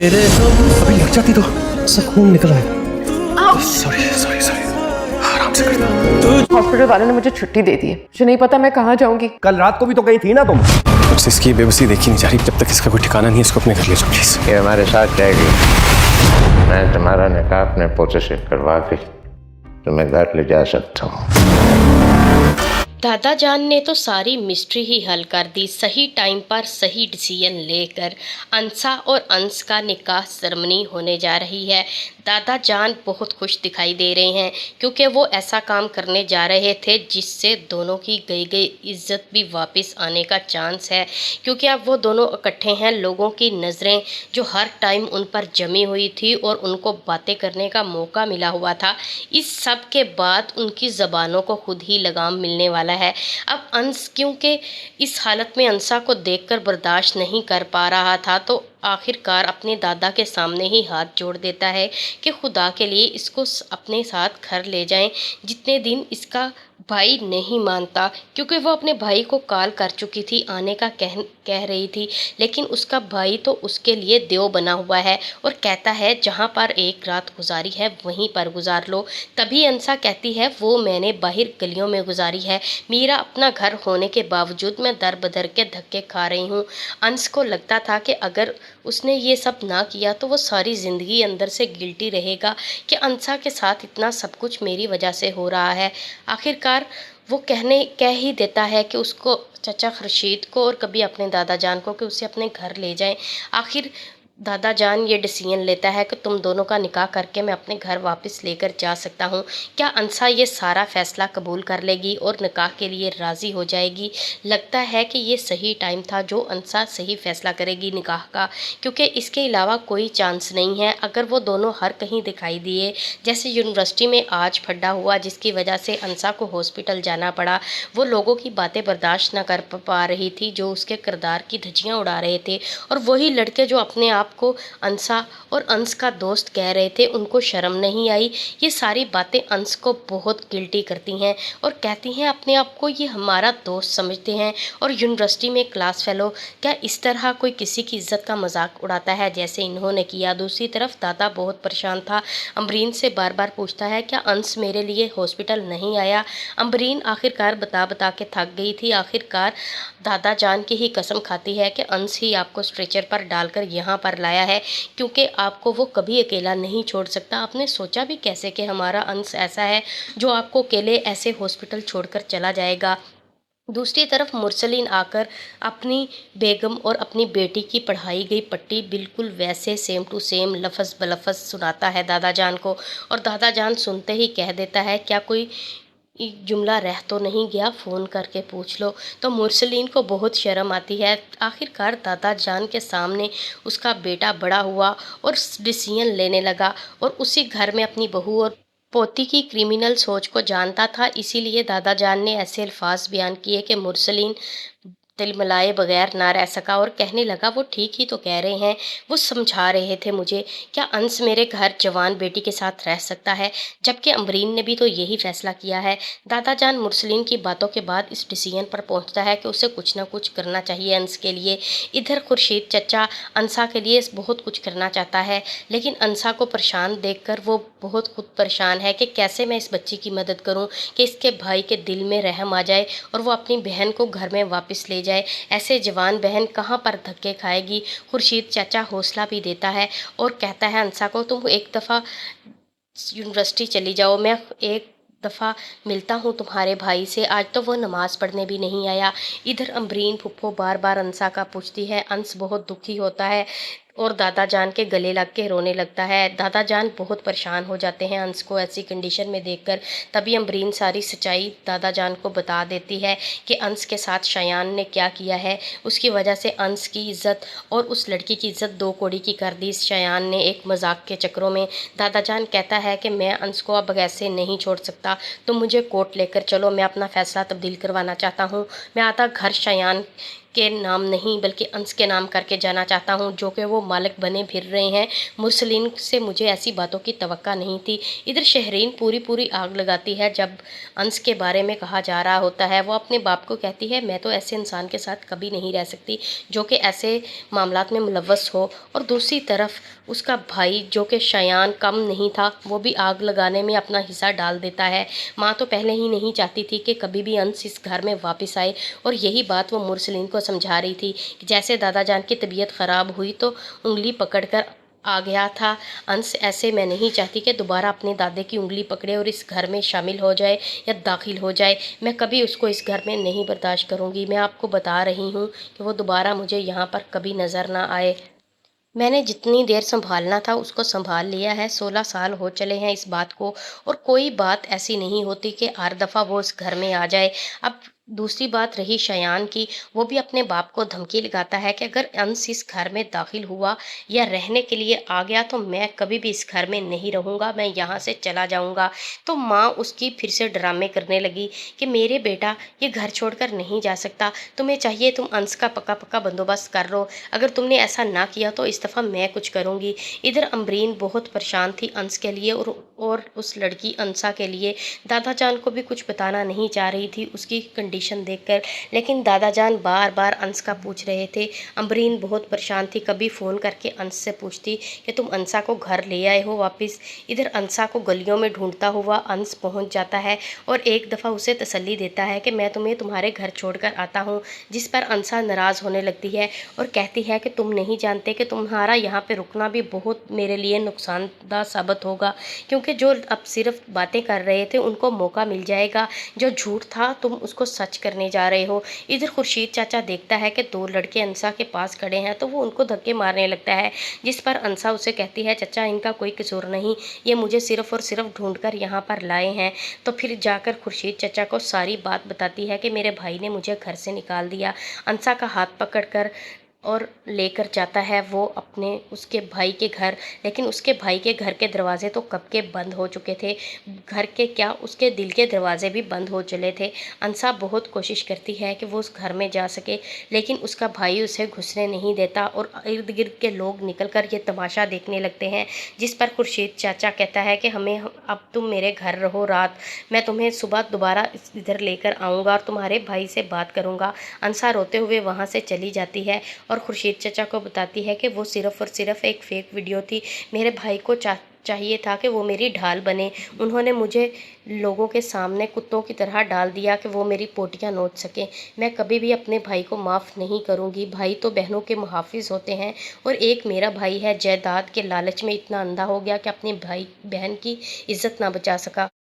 अभी लग जाती तो सब खून निकल आएगा। सॉरी सॉरी सॉरी, आराम से कर। हॉस्पिटल वालों ने मुझे छुट्टी दे दी है। मुझे नहीं पता मैं कहाँ जाऊंगी। कल रात को भी तो गई थी ना तुम। मुझसे इसकी बेबसी देखी नहीं जा रही। जब तक इसका कोई ठिकाना नहीं है, इसको अपने घर ले जाओ प्लीज। ये हमारे साथ जाएगी। मैं तुम्हारा निकाह अपने पोते से करवा के तुम्हें घर ले जा सकता हूँ। दादा जान ने तो सारी मिस्ट्री ही हल कर दी। सही टाइम पर सही डिसीजन लेकर अंसा और अंश का निकाह सेरेमनी होने जा रही है। दादा जान बहुत खुश दिखाई दे रहे हैं क्योंकि वो ऐसा काम करने जा रहे थे जिससे दोनों की गई गई इज्जत भी वापस आने का चांस है, क्योंकि अब वो दोनों इकट्ठे हैं। लोगों की नज़रें जो हर टाइम उन पर जमी हुई थी और उनको बातें करने का मौका मिला हुआ था, इस सब के बाद उनकी ज़बानों को खुद ही लगाम मिलने वाला है। अब अंश क्योंकि इस हालत में अंसा को देखकर बर्दाश्त नहीं कर पा रहा था, तो आखिरकार अपने दादा के सामने ही हाथ जोड़ देता है कि खुदा के लिए इसको अपने साथ घर ले जाएं। जितने दिन इसका भाई नहीं मानता, क्योंकि वो अपने भाई को कॉल कर चुकी थी, आने का कह रही थी, लेकिन उसका भाई तो उसके लिए देव बना हुआ है और कहता है जहाँ पर एक रात गुजारी है वहीं पर गुजार लो। तभी अंसा कहती है वो मैंने बाहर गलियों में गुजारी है, मेरा अपना घर होने के बावजूद मैं दर बदर के धक्के खा रही हूँ। अंश को लगता था कि अगर उसने ये सब ना किया तो वो सारी ज़िंदगी अंदर से गिल्टी रहेगा कि अंसा के साथ इतना सब कुछ मेरी वजह से हो रहा है। आखिरकार वो कह ही देता है कि उसको चाचा खुर्शीद को और कभी अपने दादा जान को कि उसे अपने घर ले जाएं। आखिर दादा जान ये डिसीजन लेता है कि तुम दोनों का निकाह करके मैं अपने घर वापस लेकर जा सकता हूँ। क्या अंसा ये सारा फैसला कबूल कर लेगी और निकाह के लिए राज़ी हो जाएगी? लगता है कि ये सही टाइम था जो अंसा सही फैसला करेगी निकाह का, क्योंकि इसके अलावा कोई चांस नहीं है। अगर वो दोनों हर कहीं दिखाई दिए, जैसे यूनिवर्सिटी में आज फड्डा हुआ जिसकी वजह से अंसा को हॉस्पिटल जाना पड़ा, वो लोगों की बातें बर्दाश्त न कर पा रही थी जो उसके किरदार की धज्जियाँ उड़ा रहे थे, और वही लड़के जो अपने आप को अंसा और अंश का दोस्त कह रहे थे, उनको शर्म नहीं आई। ये सारी बातें अंश को बहुत गिल्टी करती हैं और कहती हैं अपने आप को ये हमारा दोस्त समझते हैं और यूनिवर्सिटी में क्लास फेलो, क्या इस तरह कोई किसी की इज्जत का मजाक उड़ाता है जैसे इन्होंने किया। दूसरी तरफ दादा बहुत परेशान था। अमरीन से बार बार पूछता है क्या अंश मेरे लिए हॉस्पिटल नहीं आया। अमरीन आखिरकार बता बता के थक गई थी। आखिरकार दादा जान की ही कसम खाती है कि अंश ही आपको स्ट्रेचर पर डालकर यहाँ पर लाया है, क्योंकि आपको वो कभी अकेला नहीं छोड़ सकता। आपने सोचा भी कैसे कि हमारा अंश ऐसा है जो आपको अकेले ऐसे हॉस्पिटल छोड़कर चला जाएगा। दूसरी तरफ मुरसलीन आकर अपनी बेगम और अपनी बेटी की पढ़ाई गई पट्टी बिल्कुल वैसे सेम टू सेम लफ्ज़ बलफ्ज़ सुनाता है दादा जान को, और दादा जान सुनते ही कह देता है क्या कोई एक जुमला रह तो नहीं गया, फ़ोन करके पूछ लो। तो मुरसलीन को बहुत शर्म आती है। आखिरकार दादा जान के सामने उसका बेटा बड़ा हुआ और डिसीजन लेने लगा, और उसी घर में अपनी बहू और पोती की क्रिमिनल सोच को जानता था। इसीलिए दादा जान ने ऐसे अल्फाज बयान किए कि मुरसलीन तिलमिलाए बगैर ना रह सका और कहने लगा वो ठीक ही तो कह रहे हैं, वो समझा रहे थे मुझे, क्या अंश मेरे घर जवान बेटी के साथ रह सकता है, जबकि अमरीन ने भी तो यही फैसला किया है। दादा जान मुरसलीन की बातों के बाद इस डिसीजन पर पहुंचता है कि उसे कुछ ना कुछ करना चाहिए अंश के लिए। इधर खुर्शीद चचा अंसा के लिए बहुत कुछ करना चाहता है, लेकिन अंसा को परेशान देखकर वो बहुत खुद परेशान है कि कैसे मैं इस बच्ची की मदद करूं कि इसके भाई के दिल में रहम आ जाए और वो अपनी बहन को घर में वापस ले जाए। ऐसे जवान बहन कहाँ पर धक्के खाएगी। खुर्शीद चाचा हौसला भी देता है और कहता है अंसा को तुम एक दफ़ा यूनिवर्सिटी चली जाओ, मैं एक दफ़ा मिलता हूँ तुम्हारे भाई से, आज तो वो नमाज़ पढ़ने भी नहीं आया। इधर अमरीन फुप्पो बार बार अंसा का पूछती है। अंश बहुत दुखी होता है और दादा जान के गले लग के रोने लगता है। दादा जान बहुत परेशान हो जाते हैं अंश को ऐसी कंडीशन में देखकर। तभी अमरीन सारी सच्चाई दादा जान को बता देती है कि अंश के साथ शयान ने क्या किया है। उसकी वजह से अंश की इज़्ज़त और उस लड़की की इज़्ज़त दो कौड़ी की कर दी शयान ने एक मजाक के चक्रों में। दादा जान कहता है कि मैं अंश को अब ऐसे नहीं छोड़ सकता, तुम मुझे कोर्ट लेकर चलो, मैं अपना फ़ैसला तब्दील करवाना चाहता हूँ। मैं आधा घर शयान के नाम नहीं बल्कि अंश के नाम करके जाना चाहता हूँ, जो कि वो मालिक बने फिर रहे हैं। मुरसलीन से मुझे ऐसी बातों की तवक्का नहीं थी। इधर शहरीन पूरी आग लगाती है जब अंश के बारे में कहा जा रहा होता है। वो अपने बाप को कहती है, मैं तो ऐसे इंसान के साथ कभी नहीं रह सकती जो कि ऐसे मामलात में मुलव्वस हो। और दूसरी तरफ उसका भाई जो कि शयान कम नहीं था, वो भी आग लगाने में अपना हिस्सा डाल देता है। माँ तो पहले ही नहीं चाहती थी कि कभी भी अंश इस घर में वापस आए, और यही बात वो मुरसलीन को समझा रही थी कि जैसे दादा जान की तबीयत ख़राब हुई तो उंगली पकड़कर आ गया था अंश, ऐसे मैं नहीं चाहती कि दोबारा अपने दादे की उंगली पकड़े और इस घर में शामिल हो जाए या दाखिल हो जाए। मैं कभी उसको इस घर में नहीं बर्दाश्त करूँगी। मैं आपको बता रही हूँ कि वो दोबारा मुझे यहाँ पर कभी नज़र ना आए। मैंने जितनी देर संभालना था उसको संभाल लिया है। 16 साल हो चले हैं इस बात को, और कोई बात ऐसी नहीं होती कि हर दफ़ा वो इस घर में आ जाए। अब दूसरी बात रही शयान की, वो भी अपने बाप को धमकी लगाता है कि अगर अंश इस घर में दाखिल हुआ या रहने के लिए आ गया तो मैं कभी भी इस घर में नहीं रहूँगा, मैं यहाँ से चला जाऊँगा। तो माँ उसकी फिर से ड्रामे करने लगी कि मेरे बेटा ये घर छोड़कर नहीं जा सकता, तुम्हें चाहिए तुम अंश का पक्का बंदोबस्त कर लो, अगर तुमने ऐसा ना किया तो इस दफ़ा मैं कुछ करूँगी। इधर अमरीन बहुत परेशान थी अंश के लिए और उस लड़की अंसा के लिए। दादा जान को भी कुछ बताना नहीं चाह रही थी उसकी कंडीशन देखकर, लेकिन दादा जान बार बार अंश का पूछ रहे थे। अमरीन बहुत परेशान थी, कभी फ़ोन करके अंश से पूछती कि तुम अंसा को घर ले आए हो वापस। इधर अंसा को गलियों में ढूंढता हुआ अंश पहुंच जाता है और एक दफ़ा उसे तसल्ली देता है कि मैं तुम्हें तुम्हारे घर छोड़कर आता हूँ, जिस पर अंसा नाराज़ होने लगती है और कहती है कि तुम नहीं जानते कि तुम्हारा यहाँ पे रुकना भी बहुत मेरे लिए नुकसानदा साबित होगा, क्योंकि जो अब सिर्फ बातें कर रहे थे उनको मौका मिल जाएगा, जो झूठ था तुम उसको सच करने जा रहे हो। इधर खुर्शीद चाचा देखता है कि 2 लड़के अंसा के पास खड़े हैं तो वो उनको धक्के मारने लगता है, जिस पर अंसा उसे कहती है, चाचा इनका कोई कसूर नहीं, ये मुझे सिर्फ और सिर्फ ढूंढ कर यहाँ पर लाए हैं। तो फिर जाकर खुर्शीद चाचा को सारी बात बताती है कि मेरे भाई ने मुझे घर से निकाल दिया। अंसा का हाथ पकड़कर और लेकर जाता है वो अपने उसके भाई के घर, लेकिन उसके भाई के घर के दरवाजे तो कब के बंद हो चुके थे, घर के क्या उसके दिल के दरवाजे भी बंद हो चले थे। अंसा बहुत कोशिश करती है कि वो उस घर में जा सके, लेकिन उसका भाई उसे घुसने नहीं देता और इर्द गिर्द के लोग निकलकर ये तमाशा देखने लगते हैं, जिस पर खुर्शीद चाचा कहता है कि अब तुम मेरे घर रहो रात, मैं तुम्हें सुबह दोबारा इधर लेकर आऊँगा और तुम्हारे भाई से बात करूँगा। अंसा रोते हुए वहाँ से चली जाती है और खुर्शीद चाचा को बताती है कि वो सिर्फ़ और सिर्फ एक फ़ेक वीडियो थी, मेरे भाई को चाहिए था कि वो मेरी ढाल बने, उन्होंने मुझे लोगों के सामने कुत्तों की तरह डाल दिया कि वो मेरी पोटियां नोच सकें। मैं कभी भी अपने भाई को माफ़ नहीं करूंगी। भाई तो बहनों के मुहाफिज होते हैं और एक मेरा भाई है जायदाद के लालच में इतना अंधा हो गया कि अपने भाई बहन की इज्जत ना बचा सका।